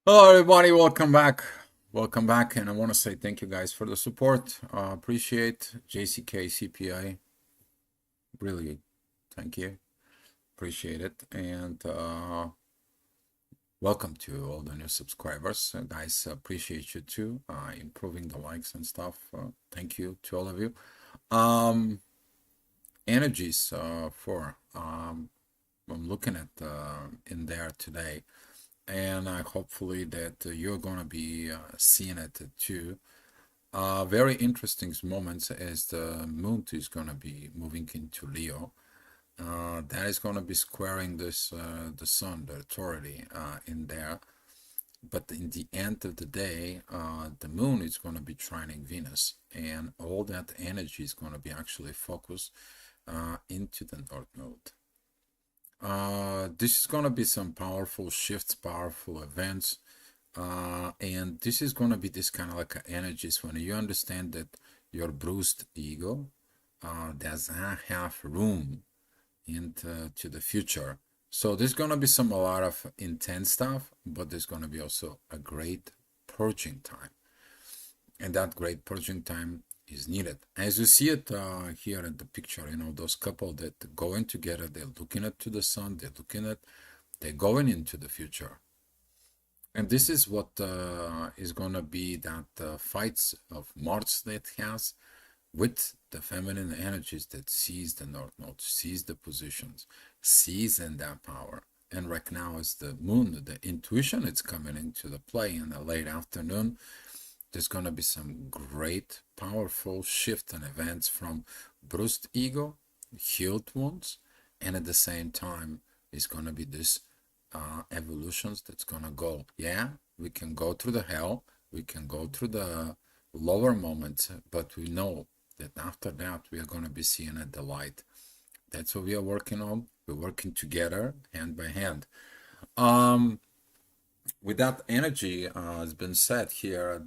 Hello, everybody. Welcome back. And I want to say thank you guys for the support. Appreciate JCK CPI. Really, thank you. Appreciate it. And welcome to all the new subscribers. Guys, appreciate you too. Improving the likes and stuff. Thank you to all of you. Um, Energies for I'm looking at in there today, and hopefully that you're gonna be seeing it too. Very interesting moments as the moon is going to be moving into Leo. That is going to be squaring this the sun, the authority in there. But in the end of the day, the moon is going to be trining Venus, and all that energy is going to be actually focused into the North Node. This is going to be some powerful shifts, powerful events. And this is going to be this kind of like energies when you understand that your bruised ego does not have room into the future. So there's going to be a lot of intense stuff, but there's going to be also a great purging time. And that great purging time is needed. As you see it here in the picture, those couple that going together, they're looking at to the sun, they're going into the future. And this is what is going to be that fights of Mars that has with the feminine energies that sees the North Node, sees the positions, sees in that power. And right now is the moon, the intuition, it's coming into the play in the late afternoon. There's going to be some great, powerful shift and events from bruised ego, healed wounds, and at the same time, it's going to be this evolutions that's gonna go. Yeah, we can go through the hell, we can go through the lower moments, but we know that after that we are gonna be seeing the light. That's what we are working on. We're working together, hand by hand. Um, with that energy has been set here.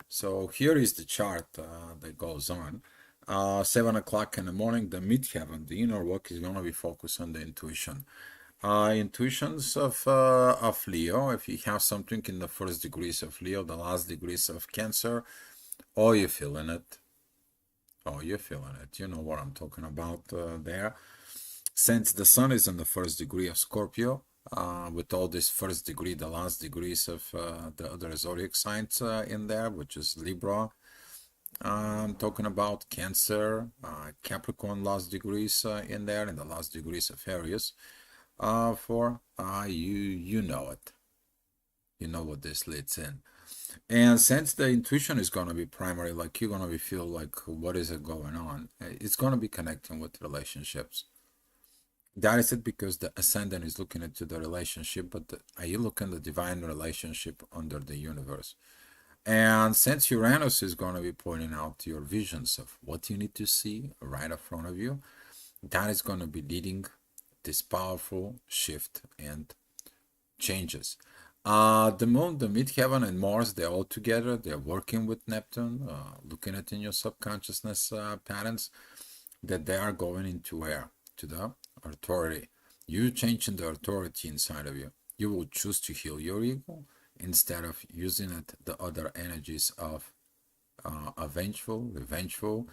So here is the chart that goes on. 7 o'clock in the morning, the midheaven, the inner work is gonna be focused on the intuition. Intuitions of Leo. If you have something in the first degrees of Leo, the last degrees of Cancer, oh, you're feeling it. Oh, you're feeling it. You know what I'm talking about there. Since the Sun is in the first degree of Scorpio, with all this first degree, the last degrees of the other zodiac signs in there, which is Libra. I'm talking about Cancer, Capricorn last degrees in there, and the last degrees of Aries. You know it. You know what this leads in. And since the intuition is going to be primary, like you're going to be feel like what is it going on, it's going to be connecting with relationships. That is it, because the ascendant is looking into the relationship, but are you looking at the divine relationship under the universe? And since Uranus is going to be pointing out your visions of what you need to see right in front of you, that is going to be leading this powerful shift and changes. The moon, the midheaven, and Mars, they're all together. They're working with Neptune, looking at in your subconsciousness patterns, that they are going into where? To the authority. You changing the authority inside of you. You will choose to heal your ego instead of using it the other energies of revengeful,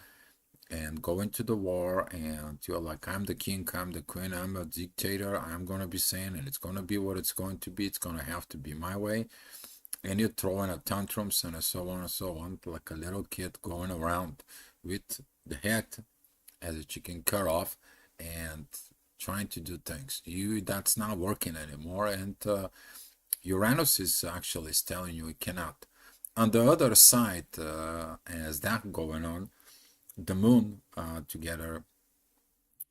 and go into the war, and you're like, I'm the king, I'm the queen, I'm a dictator, I'm gonna be saying, and it's gonna be what it's going to be, it's gonna have to be my way. And you're throwing a tantrums and so on and so on, like a little kid going around with the head as a chicken cut off and trying to do things. That's not working anymore, and Uranus is actually telling you it cannot. On the other side, as that going on, the moon together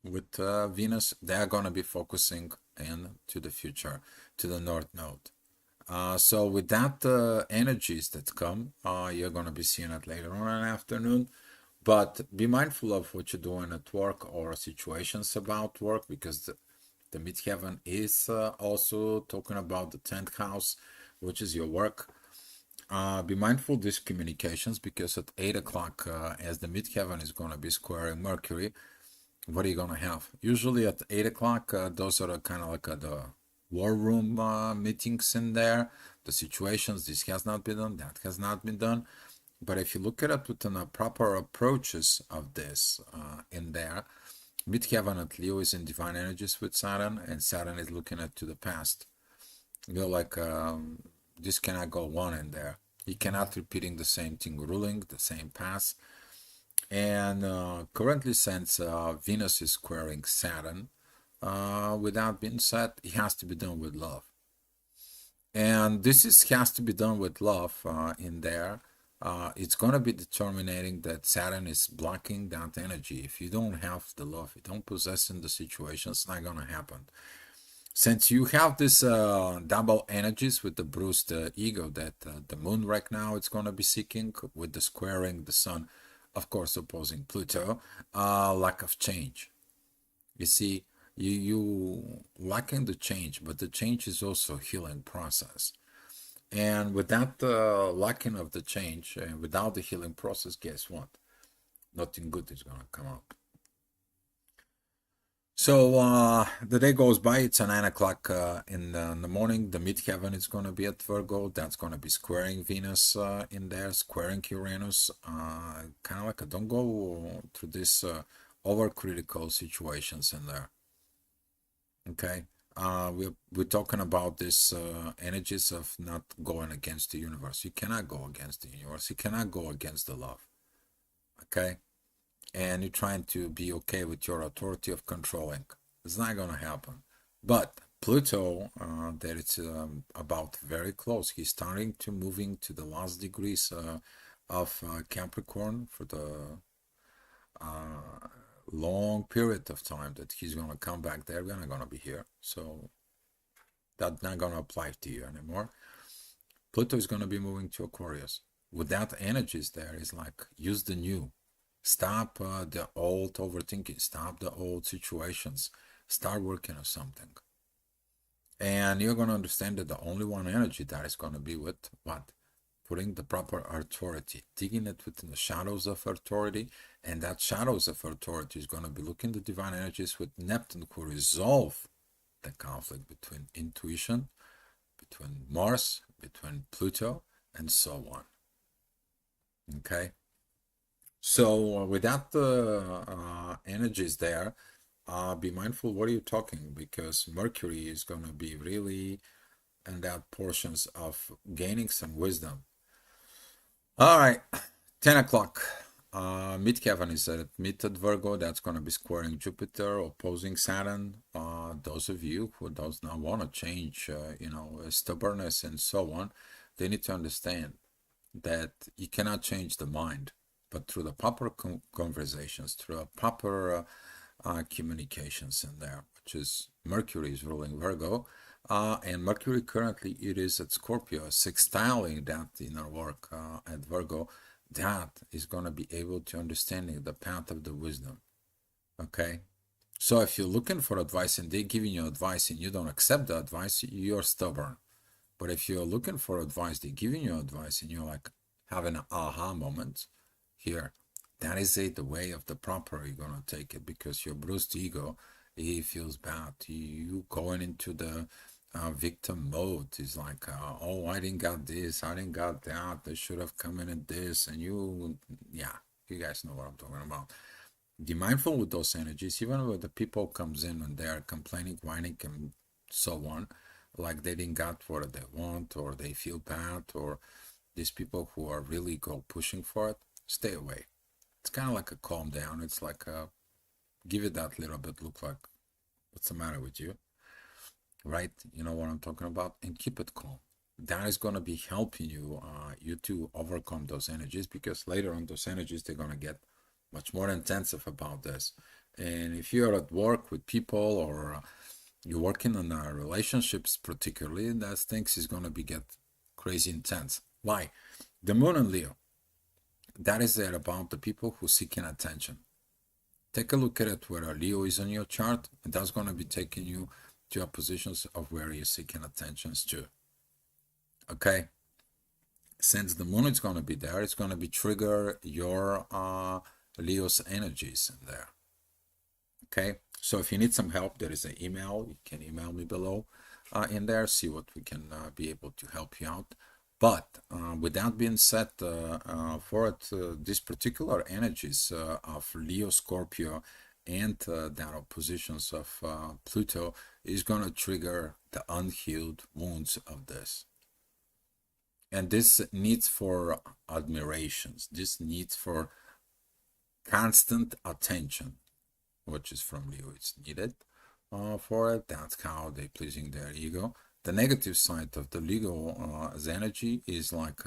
with Venus, they're going to be focusing into the future, to the North Node. So with that energies that come, you're going to be seeing it later on in the afternoon. But be mindful of what you're doing at work or situations about work, because the midheaven is also talking about the 10th house, which is your work. Be mindful of these communications, because at 8 o'clock, as the midheaven is going to be squaring Mercury, what are you going to have? Usually at 8 o'clock, those are kind of like the war room meetings in there, the situations, this has not been done, that has not been done. But if you look at it with the proper approaches of this in there, midheaven at Leo is in divine energies with Saturn, and Saturn is looking at to the past. You're like, this cannot go on in there. You cannot repeating the same thing, ruling the same path. And currently, since Venus is squaring Saturn, with that being said, it has to be done with love. And this has to be done with love in there. It's going to be determining that Saturn is blocking that energy. If you don't have the love, you don't possess in the situation, it's not going to happen. Since you have this double energies with the bruised ego that the moon right now it's going to be seeking with the squaring the sun, of course opposing Pluto, lack of change. You see, you lacking the change, but the change is also a healing process. And without the lacking of the change and without the healing process, guess what? Nothing good is going to come up. So the day goes by. It's 9 o'clock in the morning. The midheaven is going to be at Virgo. That's going to be squaring Venus in there, squaring Uranus. Kind of like don't go through this overcritical situations in there. Okay. We're talking about this energies of not going against the universe. You cannot go against the universe. You cannot go against the love. Okay. And you're trying to be okay with your authority of controlling. It's not going to happen. But Pluto, that it's about very close. He's starting to moving to the last degrees of Capricorn for the long period of time that he's going to come back. They're not going to be here. So that's not going to apply to you anymore. Pluto is going to be moving to Aquarius. With that energies there is like use the new. Stop the old overthinking. Stop the old situations. Start working on something. And you're going to understand that the only one energy that is going to be with what? Putting the proper authority, digging it within the shadows of authority. And that shadows of authority is going to be looking the divine energies with Neptune who resolve the conflict between intuition, between Mars, between Pluto, and so on. Okay? So with that energies there, be mindful what are you talking, because Mercury is going to be really in that portions of gaining some wisdom. All right, 10 o'clock. Midheaven is at mid at Virgo. That's going to be squaring Jupiter, opposing Saturn. Those of you who does not want to change, stubbornness and so on, they need to understand that you cannot change the mind, but through the proper conversations, through a proper communications in there, which is Mercury is ruling Virgo, and Mercury currently it is at Scorpio, sextiling that inner work at Virgo. That is going to be able to understanding the path of the wisdom. Okay, so if you're looking for advice and they're giving you advice and you don't accept the advice, you're stubborn. But if you're looking for advice, they're giving you advice and you're like having an aha moment here, that is it, the way of the proper you're going to take it, because your bruised ego, he feels bad. You going into the victim mode. It's like, oh, I didn't got this, I didn't got that, they should have come in at this, and you guys know what I'm talking about. Be mindful with those energies, even when the people comes in and they're complaining, whining, and so on, like they didn't got what they want, or they feel bad, or these people who are really go pushing for it, stay away. It's kind of like a calm down. It's like give it that little bit look like, what's the matter with you? Right? You know what I'm talking about? And keep it calm. That is going to be helping you, you to overcome those energies, because later on those energies, they're going to get much more intensive about this. And if you're at work with people, or you're working on relationships particularly, that things is going to be get crazy intense. Why? The moon in Leo, that is there about the people who seeking attention. Take a look at it where Leo is on your chart, and that's going to be taking you to your positions of where you're seeking attentions to. Okay, since the moon is going to be there, it's going to be trigger your Leo's energies in there. Okay, so if you need some help, there is an email. You can email me below. in there, see what we can be able to help you out. But with that being said, for it, these particular energies of Leo, Scorpio, and that oppositions of Pluto is going to trigger the unhealed wounds of this. And this needs for admirations, this needs for constant attention, which is from Leo, it's needed for it. That's how they're pleasing their ego. The negative side of the Leo's energy is like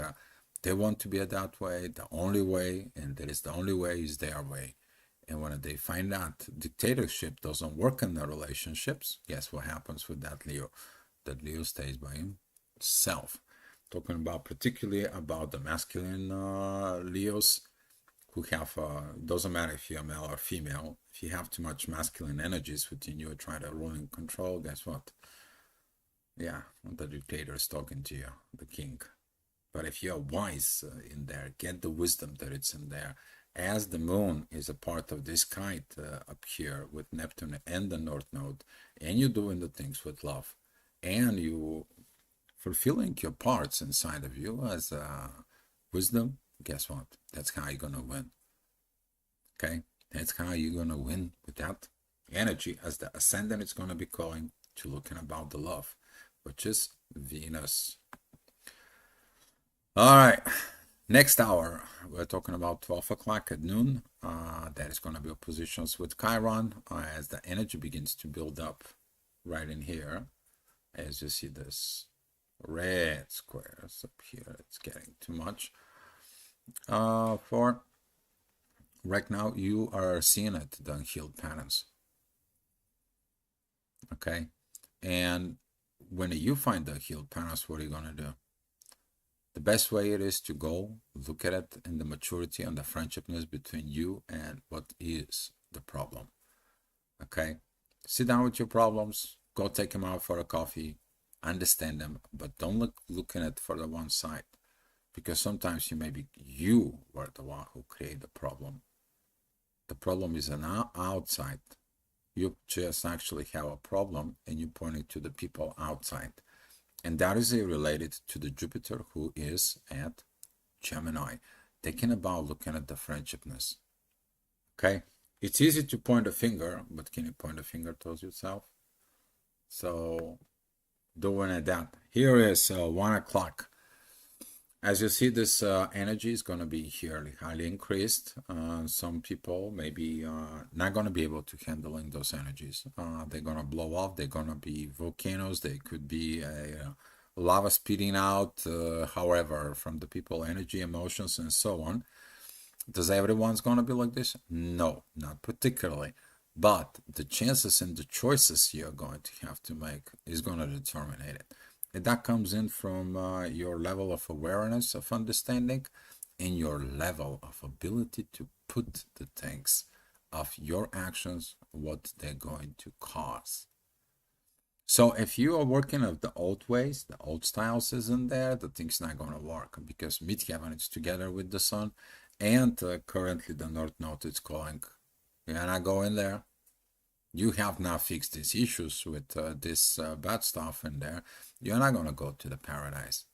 they want to be that way, the only way, and that is the only way is their way. And when they find out dictatorship doesn't work in the relationships, guess what happens with that Leo? That Leo stays by himself. Talking about particularly about the masculine Leos who have, doesn't matter if you're male or female, if you have too much masculine energies within you, trying to rule and control, guess what? Yeah, the dictator is talking to you, the king. But if you're wise in there, get the wisdom that it's in there. As the moon is a part of this kite up here with Neptune and the North Node, and you're doing the things with love, and you fulfilling your parts inside of you as wisdom, guess what? That's how you're gonna win. Okay, that's how you're gonna win with that energy, as the ascendant is gonna be calling to looking about the love, which is Venus. All right, next hour we're talking about 12 o'clock at noon. That is gonna be oppositions with Chiron as the energy begins to build up right in here. As you see this red squares up here, it's getting too much. For right now, you are seeing it, the unhealed patterns. Okay, and when you find the healed patterns, what are you gonna do? The best way it is to go look at it in the maturity and the friendshipness between you and what is the problem. Okay, sit down with your problems, go take them out for a coffee, understand them, but don't look at it for the one side, because sometimes you were the one who created the problem. The problem is an outside. You just actually have a problem and you're pointing to the people outside. And that is related to the Jupiter who is at Gemini. Thinking about looking at the friendshipness. Okay? It's easy to point a finger, but can you point a finger towards yourself? So, doing it that. Here is 1 o'clock. As you see, this energy is going to be here highly increased. Some people maybe not going to be able to handling those energies. They're going to blow off. They're going to be volcanoes. They could be lava spitting out. However, from the people, energy, emotions, and so on. Does everyone's going to be like this? No, not particularly. But the chances and the choices you're going to have to make is going to determine it. And that comes in from your level of awareness, of understanding, and your level of ability to put the things of your actions, what they're going to cause. So if you are working of the old ways, the old styles is in there, the thing's not going to work, because midheaven is together with the sun, and currently the North Node is calling. You're not going there. You have not fixed these issues with this bad stuff in there. You're not going to go to the paradise.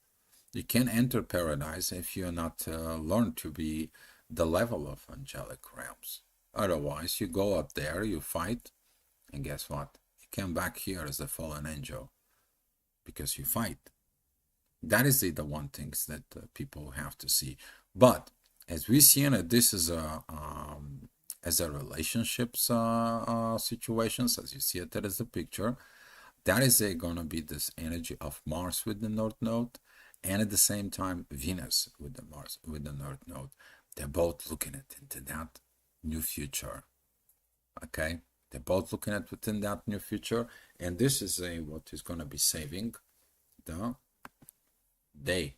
You can't enter paradise if you're not learned to be the level of angelic realms. Otherwise, you go up there, you fight, and guess what? You come back here as a fallen angel because you fight. That is the one thing that people have to see. But as we see in it, this is a as a relationships situations, as you see it as a picture, that is going to be this energy of Mars with the North Node, and at the same time Venus with the Mars with the North Node. They're both looking at into that new future. Okay, they're both looking at within that new future, and this is what is going to be saving the day.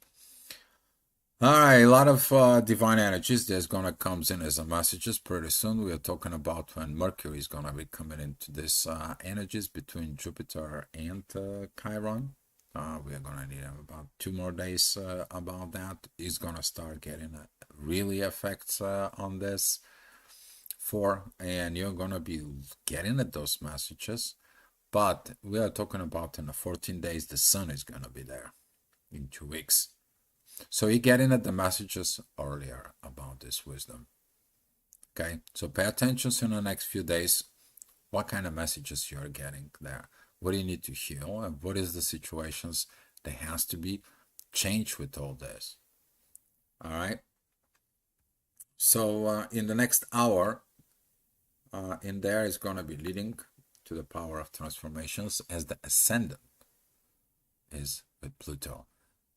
All right, a lot of divine energies that's gonna comes in as a messages pretty soon. We are talking about when Mercury is gonna be coming into this energies between Jupiter and Chiron. We are gonna need about 2 more days about that. It's gonna start getting really effects on this and you're gonna be getting at those messages But we are talking about in the 14 days, the sun is going to be there in 2 weeks. So you're getting at the messages earlier about this wisdom. Okay, so pay attention in the next few days what kind of messages you're getting there. What do you need to heal, and what is the situations that has to be changed with all this. All right. So in the next hour, in there is going to be leading to the power of transformations as the ascendant is with Pluto.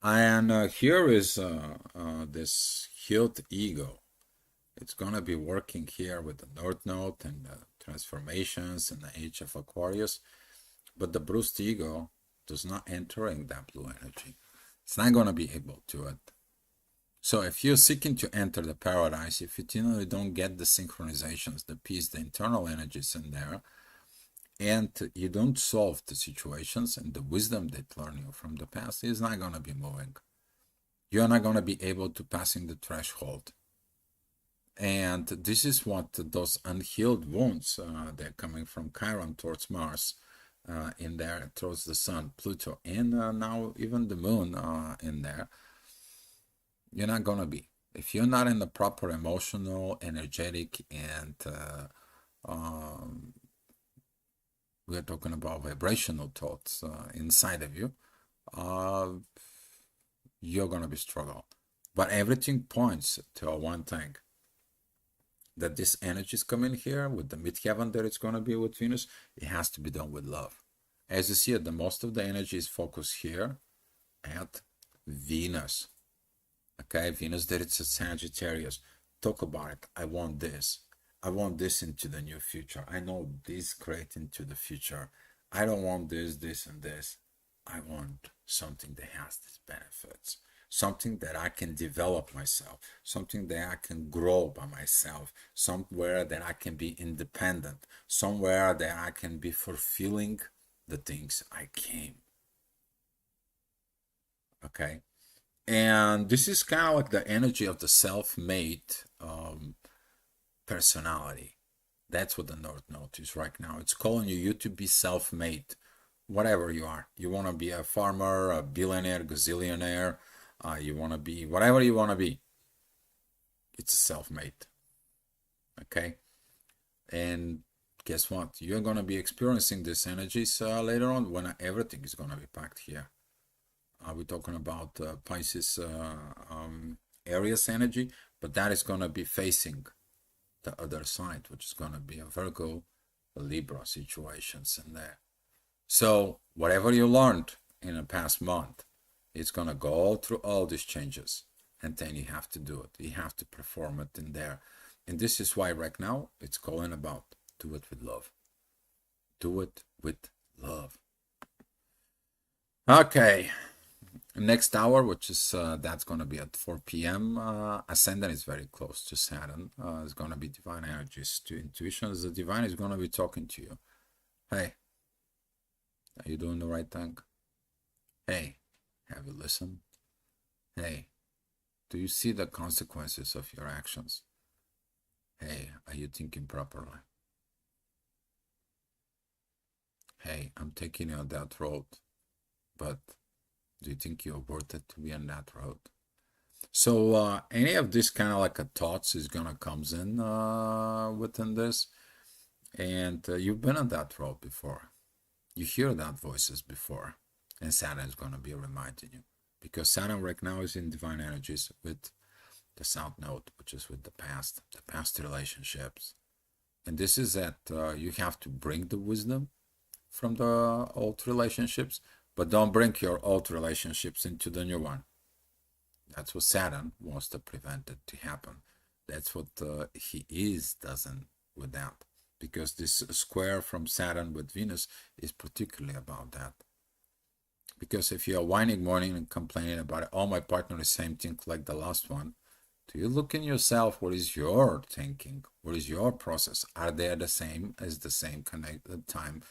And here is this healed ego. It's going to be working here with the North Node and the transformations and the Age of Aquarius. But the bruised ego does not enter in that blue energy. It's not going to be able to it. So if you're seeking to enter the paradise, if you don't get the synchronizations, the peace, the internal energies in there, and you don't solve the situations and the wisdom that learn you from the past, is not going to be moving. You're not going to be able to passing the threshold. And this is what those unhealed wounds, they're coming from Chiron towards Mars, in there towards the sun, Pluto, and now even the moon in there. You're not going to be. If you're not in the proper emotional, energetic, and we're talking about vibrational thoughts inside of you, you're going to be struggling. But everything points to one thing, that this energy is coming here with the midheaven that it's going to be with Venus. It has to be done with love. As you see, the most of the energy is focused here at Venus. Okay, Venus, that it's a Sagittarius. Talk about it. I want this. I want this into the new future. I know this great into the future. I don't want this, this, and this. I want something that has these benefits. Something that I can develop myself. Something that I can grow by myself. Somewhere that I can be independent. Somewhere that I can be fulfilling the things I came. Okay? And this is kind of like the energy of the self-made personality. That's what the North Node is right now. It's calling you to be self-made, whatever you are. You want to be a farmer, a billionaire, gazillionaire. You want to be whatever you want to be. It's a self-made. Okay? And guess what? You're going to be experiencing these energies later on when everything is going to be packed here. We're talking about Pisces Aries energy, but that is going to be facing the other side, which is going to be a Virgo, a Libra situations in there. So whatever you learned in the past month, it's going to go through all these changes, and then you have to do it. You have to perform it in there. And this is why right now it's calling about do it with love. Do it with love. Okay. Next hour, which is that's going to be at 4 p.m. Ascendant is very close to Saturn. It's going to be divine energies to intuitions. The divine is going to be talking to you. Hey, are you doing the right thing? Hey, have you listened? Hey, do you see the consequences of your actions? Hey, are you thinking properly? Hey, I'm taking you on that road, but do you think you're worth it to be on that road? So any of this kind of like a thoughts is gonna comes in within this, and you've been on that road before. You hear that voices before, and Saturn is gonna be reminding you, because Saturn right now is in divine energies with the South Node, which is with the past relationships, and this is that you have to bring the wisdom from the old relationships, but don't bring your old relationships into the new one. That's what Saturn wants to prevent it to happen. That's what he doesn't with that. Because this square from Saturn with Venus is particularly about that. Because if you're whining morning and complaining about it, oh, my partner is same thing like the last one, do you look in yourself? What is your thinking? What is your process? Are they the same as the same connected time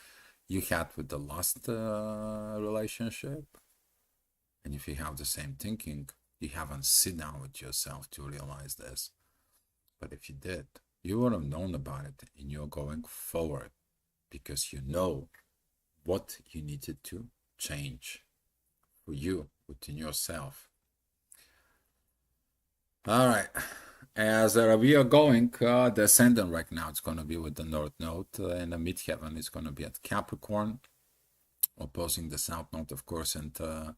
you had with the last relationship? And if you have the same thinking, you haven't sit down with yourself to realize this. But if you did, you would have known about it, and you're going forward because you know what you needed to change for you within yourself. All right. As we are going, the ascendant right now, it's going to be with the North Node, and the midheaven is going to be at Capricorn, opposing the South Node, of course, and the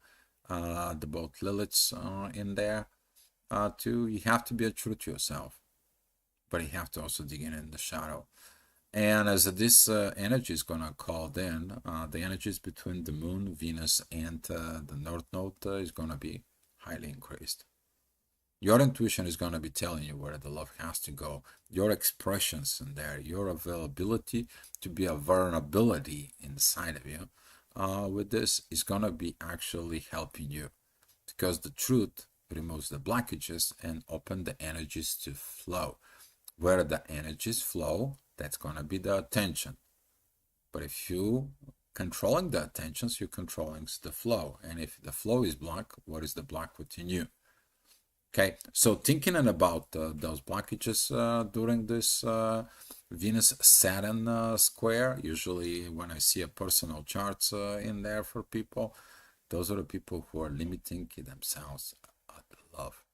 both Liliths in there. Too, you have to be true to yourself, but you have to also dig in the shadow. And as this energy is going to call in, the energies between the Moon, Venus, and the North Node is going to be highly increased. Your intuition is going to be telling you where the love has to go. Your expressions in there, your availability to be a vulnerability inside of you with this is going to be actually helping you, because the truth removes the blockages and open the energies to flow. Where the energies flow, that's going to be the attention. But if you controlling the attentions, you're controlling the flow. And if the flow is blocked, what is the block within you? Okay, so thinking about those blockages during this Venus-Saturn square, usually when I see a personal charts in there for people, those are the people who are limiting themselves at love.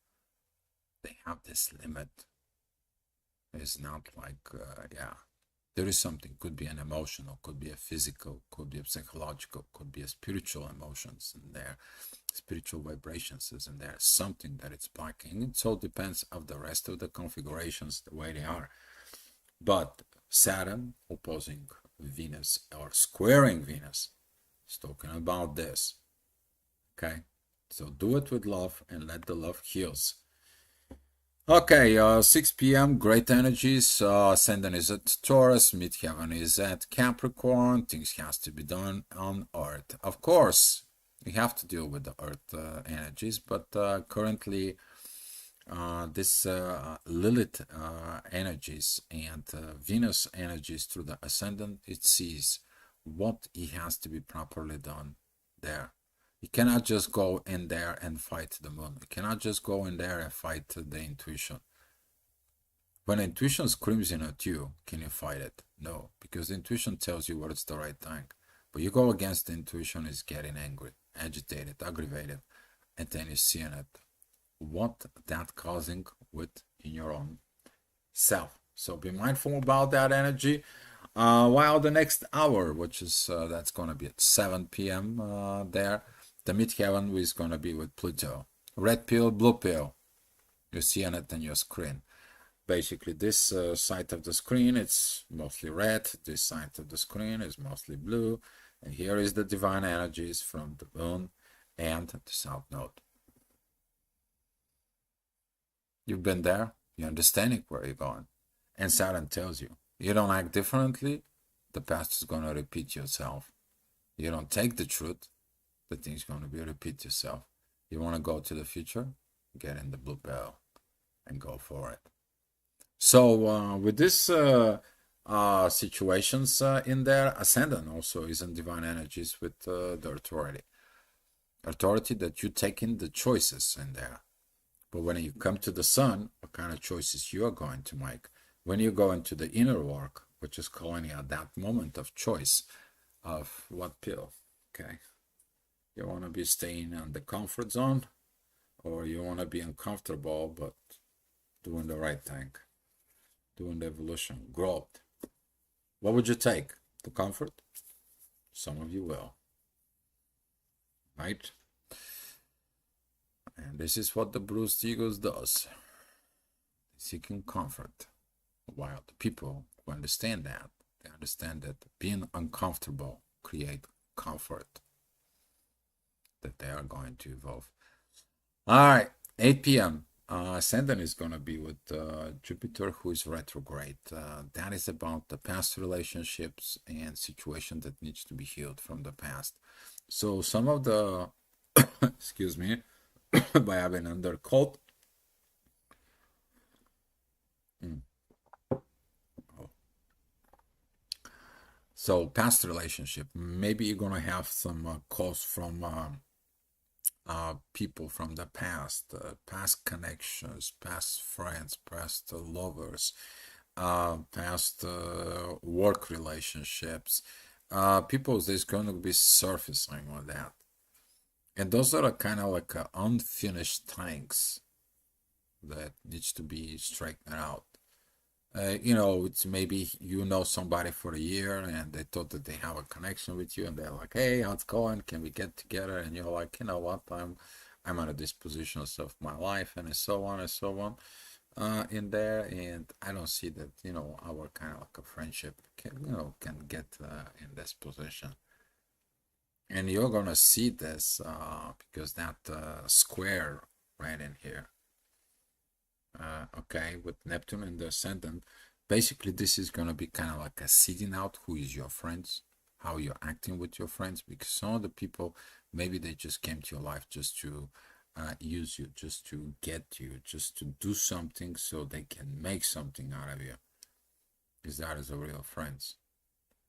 They have this limit. It's not like, yeah, there is something, could be an emotional, could be a physical, could be a psychological, could be a spiritual emotions in there, spiritual vibrations is in there, something that it's blocking. It all depends of the rest of the configurations, the way they are. But Saturn opposing Venus or squaring Venus is talking about this. Okay, so do it with love and let the love heals. Okay, 6 p.m. Great energies. Ascendant is at Taurus, midheaven is at Capricorn. Things has to be done on Earth. Of course, we have to deal with the Earth energies, but currently this Lilith energies and Venus energies through the Ascendant, it sees what it has to be properly done there. You cannot just go in there and fight the Moon. You cannot just go in there and fight the intuition. When intuition screams in at you, can you fight it? No, because the intuition tells you what is the right thing. But you go against the intuition, is getting angry, agitated, aggravated, and then you're seeing it. What that causing with in your own self. So be mindful about that energy. While the next hour, which is that's going to be at 7 p.m. There, the midheaven is going to be with Pluto. Red pill, blue pill. You're seeing it on your screen. Basically, this side of the screen, it's mostly red. This side of the screen is mostly blue. And here is the divine energies from the Moon and the South Node. You've been there. You're understanding where you're going. And Saturn tells you, you don't act differently, the past is going to repeat yourself. You don't take the truth, the thing's going to be repeat yourself. You want to go to the future, get in the blue pill and go for it. So with this situations in there, Ascendant also is in divine energies with the authority. Authority that you take in the choices in there. But when you come to the Sun, what kind of choices you are going to make? When you go into the inner work, which is calling you at that moment of choice of what pill, okay? You want to be staying in the comfort zone, or you want to be uncomfortable but doing the right thing, doing the evolution, growth. What would you take? The comfort? Some of you will, right? And this is what the bruised egos does. Seeking comfort. While the people who understand that, they understand that being uncomfortable create comfort, that they are going to evolve. All right, 8 p.m. Ascendant is going to be with Jupiter, who is retrograde. That is about the past relationships and situation that needs to be healed from the past. So some of the, excuse me, by having under cold. So past relationship, maybe you're gonna have some calls from people from the past, past connections, past friends, past lovers, past work relationships, people is going to be surfacing with that. And those are kind of like unfinished things that needs to be straightened out. You know, it's maybe you know somebody for a year and they thought that they have a connection with you and they're like, hey, how's it going? Can we get together? And you're like, you know what, I'm at a disposition of my life and so on and so on in there. And I don't see that, you know, our kind of like a friendship can get in this position. And you're gonna see this because that square right in here, okay, with Neptune and the ascendant, basically this is gonna be kind of like a seeding out who is your friends, how you're acting with your friends, because some of the people maybe they just came to your life just to use you, just to get you, just to do something so they can make something out of you. Is that is a real friends?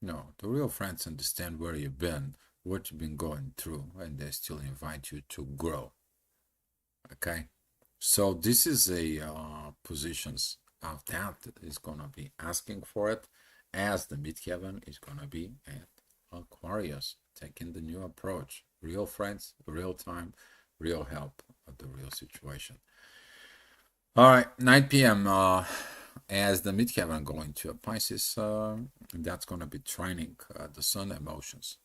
No, the real friends understand where you've been, what you've been going through, and they still invite you to grow. Okay, so this is a positions of that is gonna be asking for it, as the midheaven is gonna be at Aquarius, taking the new approach, real friends, real time, real help of the real situation. All right, 9 p.m. As the midheaven going to a Pisces, that's gonna be training the sun emotions.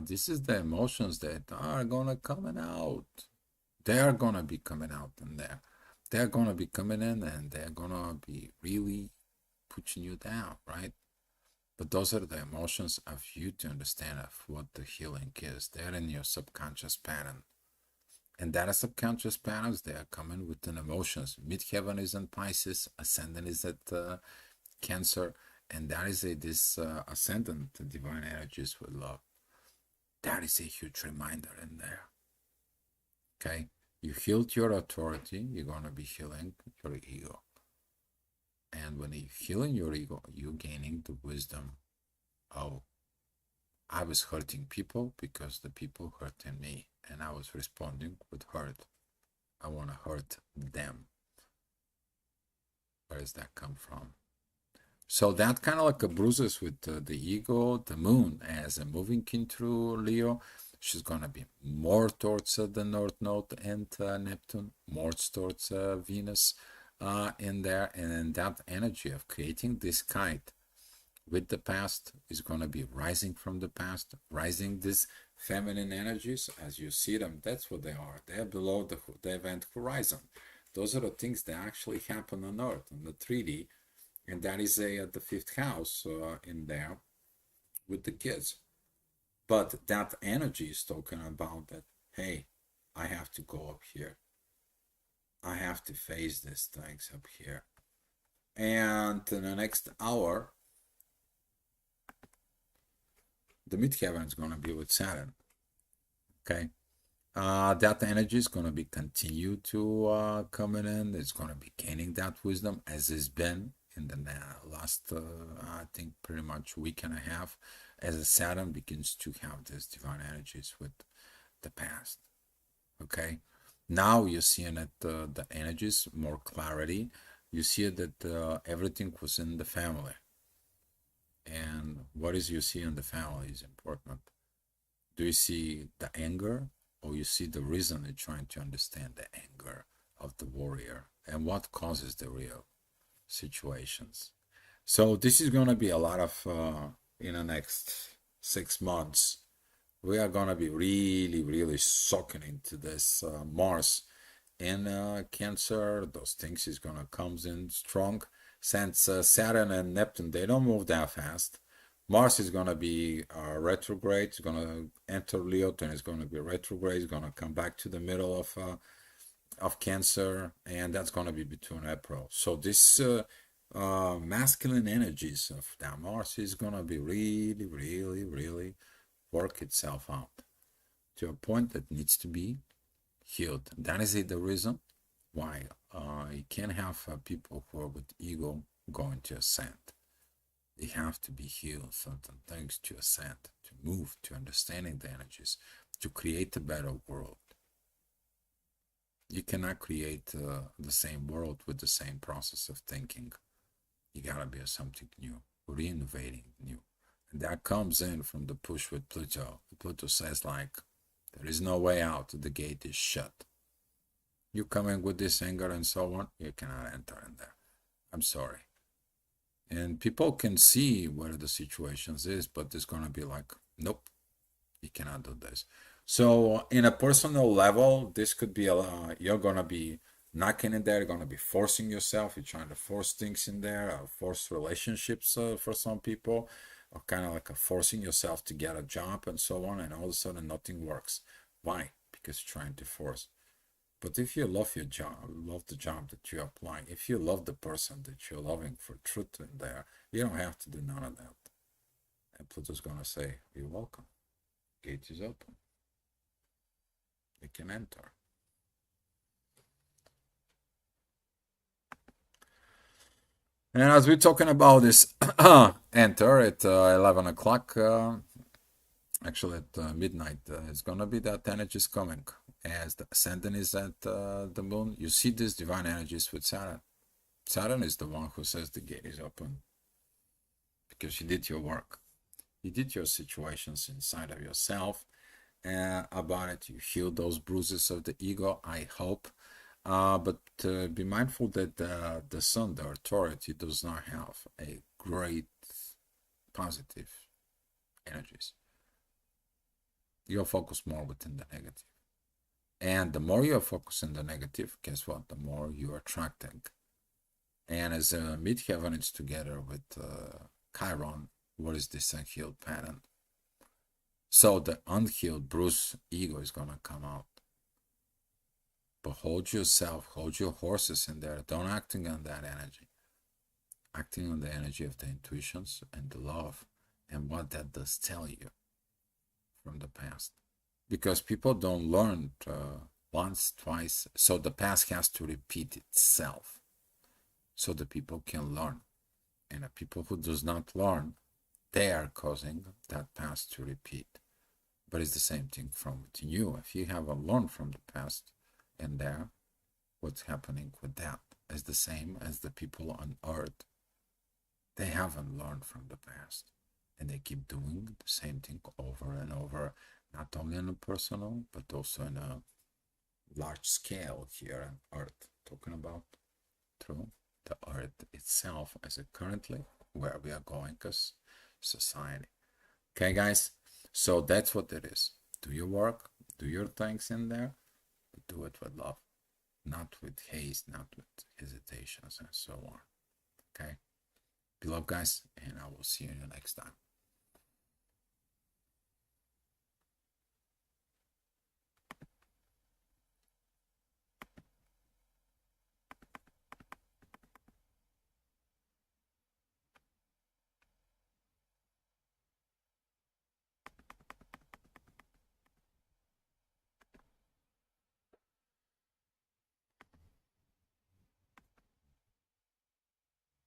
This is the emotions that are gonna coming out. They are gonna be coming out in there. They're gonna be coming in and they're gonna be really pushing you down, right? But those are the emotions of you to understand of what the healing is. They're in your subconscious pattern. And that subconscious patterns, they are coming within emotions. Midheaven is in Pisces, ascendant is at Cancer, and that is this ascendant divine energies with love. That is a huge reminder in there. Okay, you healed your authority, you're gonna be healing your ego. And when you're healing your ego, you're gaining the wisdom. Oh, I was hurting people because the people hurting me, and I was responding with hurt. I want to hurt them. Where does that come from? So that kind of like a bruises with the ego, the moon as a moving kin through Leo. She's gonna be more towards the North Node and Neptune, more towards Venus in there, and then that energy of creating this kite with the past is gonna be rising from the past, rising these feminine energies as you see them. That's what they are. They're below the event horizon. Those are the things that actually happen on Earth in the 3D, and that is the fifth house in there with the kids. But that energy is talking about that, hey, I have to go up here. I have to face these things up here. And in the next hour, the midheaven is going to be with Saturn. Okay. That energy is going to be continue to coming in. It's going to be gaining that wisdom as it's been in the last, I think, pretty much week and a half, as Saturn begins to have these divine energies with the past. Okay, now you're seeing that the energies more clarity. You see that everything was in the family, and what is you see in the family is important. Do you see the anger, or you see the reason you're trying to understand the anger of the warrior and what causes the real situations? So this is going to be a lot of in the next 6 months. We are going to be really, really soaking into this Mars in Cancer. Those things is going to come in strong. Since Saturn and Neptune, they don't move that fast. Mars is going to be retrograde. It's going to enter Leo, then it's going to be retrograde. It's going to come back to the middle of Cancer, and that's going to be between April. So this masculine energies of that Mars is going to be really, really, really work itself out to a point that needs to be healed. That is the reason why you can't have people who are with ego going to ascend. They have to be healed, certain things to ascend, to move, to understanding the energies, to create a better world. You cannot create the same world with the same process of thinking. You gotta be something new, reinnovating new. And that comes in from the push with Pluto. Pluto says like, there is no way out. The gate is shut. You come in with this anger and so on, you cannot enter in there. I'm sorry. And people can see where the situations is, but it's gonna be like, nope, you cannot do this. So in a personal level, this could be you're gonna be knocking in there, you're gonna be forcing yourself, you're trying to force things in there, force relationships for some people, or kind of like a forcing yourself to get a job and so on, and all of a sudden nothing works. Why? Because you're trying to force. But if you love your job, love the job that you're applying, if you love the person that you're loving for truth in there, you don't have to do none of that. And Pluto's gonna say, you're welcome. Gate is open. You can enter. And as we're talking about this enter at 11 o'clock, actually at midnight, it's gonna be that energy is coming. As the ascendant is at the moon, you see these divine energies with Saturn. Saturn is the one who says the gate is open because you did your work. You did your situations inside of yourself about it. You healed those bruises of the ego, I hope. But be mindful that the sun, the authority, does not have a great positive energies. You're focused more within the negative. And the more you're focused on the negative, guess what? The more you're attracting. And as midheaven is together with Chiron, what is this unhealed pattern? So the unhealed bruised ego is going to come out. But hold yourself, hold your horses in there. Don't acting on that energy. Acting on the energy of the intuitions and the love and what that does tell you from the past. Because people don't learn once, twice. So the past has to repeat itself so the people can learn. And the people who does not learn, they are causing that past to repeat. But it's the same thing from within you. If you haven't learned from the past and there, what's happening with that is the same as the people on earth. They haven't learned from the past. And they keep doing the same thing over and over, not only on a personal, but also in a large scale here on earth. Talking about through the earth itself as it currently where we are going as society. Okay, guys, so that's what it is. Do your work, do your things in there, but do it with love, not with haste, not with hesitations and so on. Okay, beloved guys, and I will see you next time.